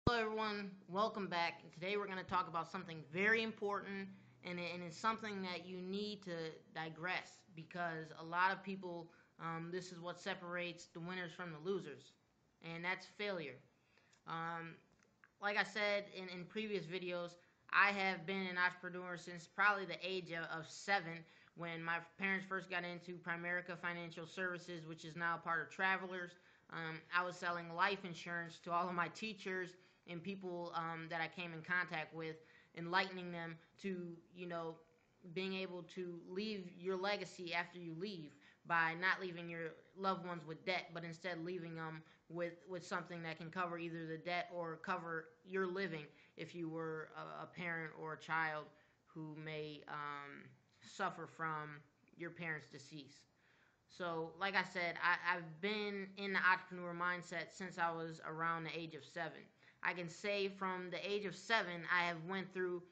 Hello, everyone. Welcome back. And today we're going to talk about something very important, and it's something that you need to digress because a lot of people, this is what separates the winners from the losers, and that's failure. Um, like I said in previous videos, I have been an entrepreneur since probably the age of 7 when my parents first got into Primerica Financial Services, which is now part of Travelers. I was selling life insurance to all of my teachers and people that I came in contact with, enlightening them to, being able to leave your legacy after you leave by not leaving your loved ones with debt, but instead leaving them with something that can cover either the debt or cover your living if you were a parent or a child who may suffer from your parents' decease. So, like I said, I've been in the entrepreneur mindset since I was around the age of 7. I can say from the age of 7, I have went through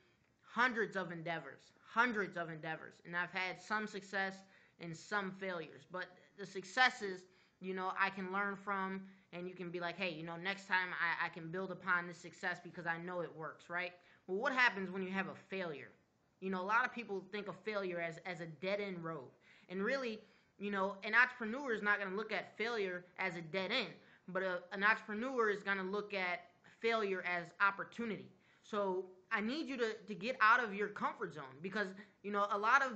hundreds of endeavors, and I've had some success and some failures. But the successes, I can learn from, and you can be like, hey, next time I can build upon this success because I know it works, right? Well, what happens when you have a failure? A lot of people think of failure as a dead-end road. And really, an entrepreneur is not going to look at failure as a dead end, but an entrepreneur is going to look at failure as opportunity. So I need you to get out of your comfort zone because, a lot of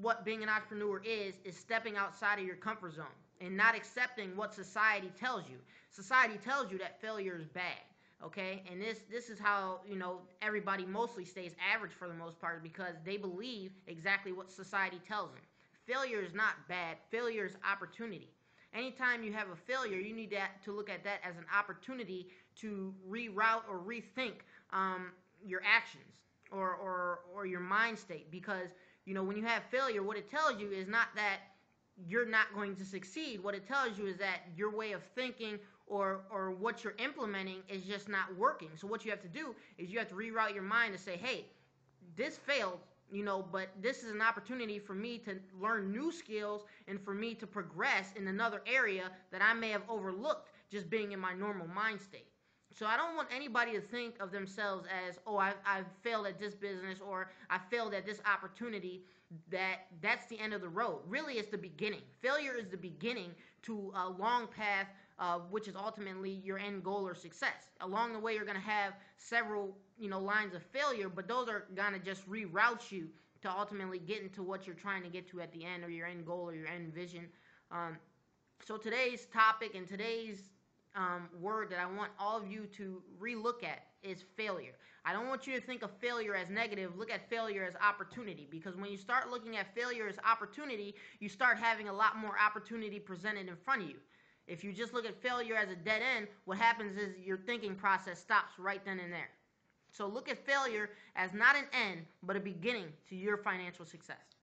what being an entrepreneur is stepping outside of your comfort zone and not accepting what society tells you. Society tells you that failure is bad. Okay, and this is how everybody mostly stays average for the most part because they believe exactly what society tells them. Failure is not bad. Failure is opportunity. Anytime you have a failure, you need to look at that as an opportunity to reroute or rethink your actions or your mind state. Because when you have failure, what it tells you is not that you're not going to succeed. What it tells you is that your way of thinking or what you're implementing is just not working. So what you have to do is you have to reroute your mind to say, hey, this failed, but this is an opportunity for me to learn new skills and for me to progress in another area that I may have overlooked just being in my normal mind state. So I don't want anybody to think of themselves as, oh, I've failed at this business or I failed at this opportunity, that's the end of the road. Really, it's the beginning. Failure is the beginning to a long path, which is ultimately your end goal or success. Along the way, you're going to have several, lines of failure, but those are going to just reroute you to ultimately get into what you're trying to get to at the end or your end goal or your end vision. So today's topic and today's word that I want all of you to relook at is failure. I don't want you to think of failure as negative. Look at failure as opportunity, because when you start looking at failure as opportunity, you start having a lot more opportunity presented in front of you. If you just look at failure as a dead end, what happens is your thinking process stops right then and there. So look at failure as not an end, but a beginning to your financial success.